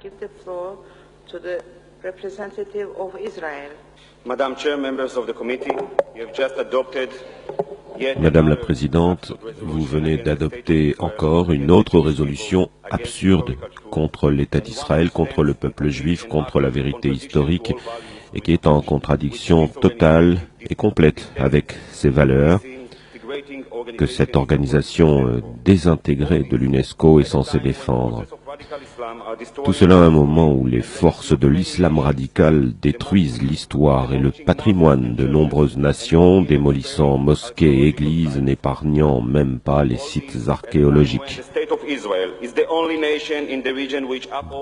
Give the floor to the representative of Israel. Madam Chair, members of the committee, you have just adopted Madame la Présidente, vous venez d'adopter encore une autre résolution absurde contre l'État d'Israël, contre le peuple juif, contre la vérité historique et qui est en contradiction totale et complète avec ces valeurs que cette organisation désintégrée de l'UNESCO est censée défendre. Tout cela à un moment où les forces de l'islam radical détruisent l'histoire et le patrimoine de nombreuses nations, démolissant mosquées et églises, n'épargnant même pas les sites archéologiques.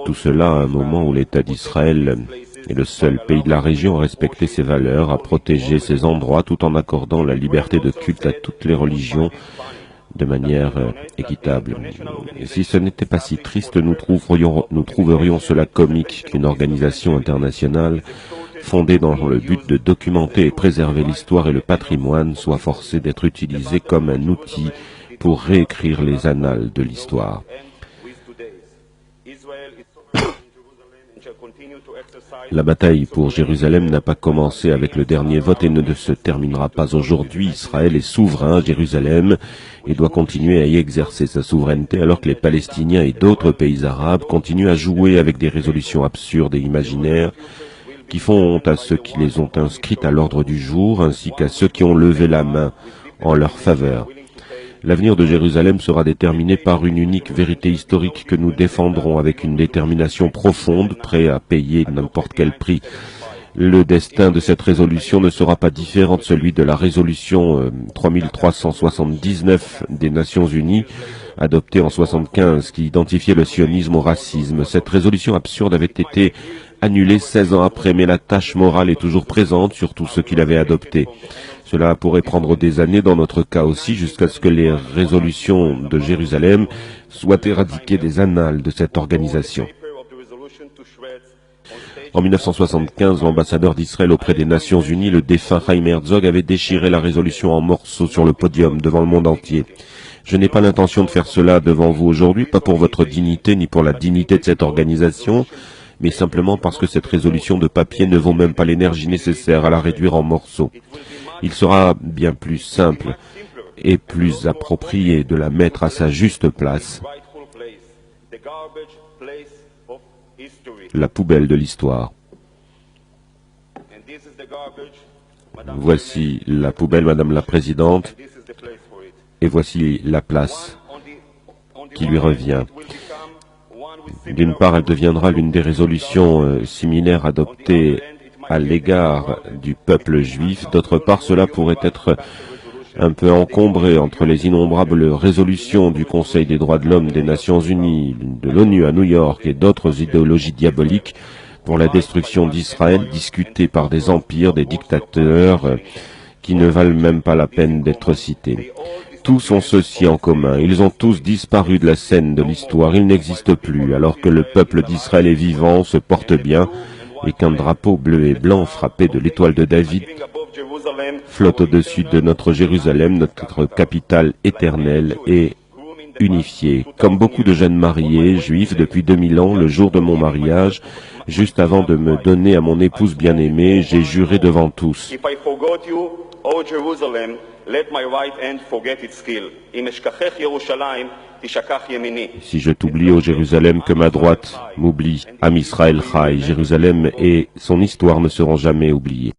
Tout cela à un moment où l'État d'Israël est le seul pays de la région à respecter ses valeurs, à protéger ses endroits tout en accordant la liberté de culte à toutes les religions de manière équitable. Et si ce n'était pas si triste, nous trouverions cela comique qu'une organisation internationale fondée dans le but de documenter et préserver l'histoire et le patrimoine soit forcée d'être utilisée comme un outil pour réécrire les annales de l'histoire. La bataille pour Jérusalem n'a pas commencé avec le dernier vote et ne se terminera pas aujourd'hui. Israël est souverain à Jérusalem et doit continuer à y exercer sa souveraineté alors que les Palestiniens et d'autres pays arabes continuent à jouer avec des résolutions absurdes et imaginaires qui font honte à ceux qui les ont inscrites à l'ordre du jour ainsi qu'à ceux qui ont levé la main en leur faveur. L'avenir de Jérusalem sera déterminé par une unique vérité historique que nous défendrons avec une détermination profonde, prêt à payer n'importe quel prix. Le destin de cette résolution ne sera pas différent de celui de la résolution 3379 des Nations Unies, adoptée en 1975, qui identifiait le sionisme au racisme. Cette résolution absurde avait été annulée 16 ans après, mais la tâche morale est toujours présente sur tous ceux qui l'avaient adoptée. Cela pourrait prendre des années dans notre cas aussi, jusqu'à ce que les résolutions de Jérusalem soient éradiquées des annales de cette organisation. En 1975, l'ambassadeur d'Israël auprès des Nations Unies, le défunt Chaim Herzog, avait déchiré la résolution en morceaux sur le podium devant le monde entier. Je n'ai pas l'intention de faire cela devant vous aujourd'hui, pas pour votre dignité ni pour la dignité de cette organisation, mais simplement parce que cette résolution de papier ne vaut même pas l'énergie nécessaire à la réduire en morceaux. Il sera bien plus simple et plus approprié de la mettre à sa juste place, la poubelle de l'histoire. Voici la poubelle, Madame la Présidente, et voici la place qui lui revient. D'une part, elle deviendra l'une des résolutions similaires adoptées à l'égard du peuple juif. D'autre part, cela pourrait être un peu encombré entre les innombrables résolutions du Conseil des droits de l'homme des Nations Unies, de l'ONU à New York et d'autres idéologies diaboliques pour la destruction d'Israël discutées par des empires, des dictateurs qui ne valent même pas la peine d'être cités. Tous ont ceci en commun, ils ont tous disparu de la scène de l'histoire, ils n'existent plus, alors que le peuple d'Israël est vivant, se porte bien, et qu'un drapeau bleu et blanc frappé de l'étoile de David flotte au-dessus de notre Jérusalem, notre capitale éternelle et unifiée. Comme beaucoup de jeunes mariés, juifs depuis 2000 ans, le jour de mon mariage, juste avant de me donner à mon épouse bien-aimée, j'ai juré devant tous. Si je t'oublie, ô Jérusalem, que ma droite m'oublie. Am Israël Chai, Jérusalem et son histoire ne seront jamais oubliées.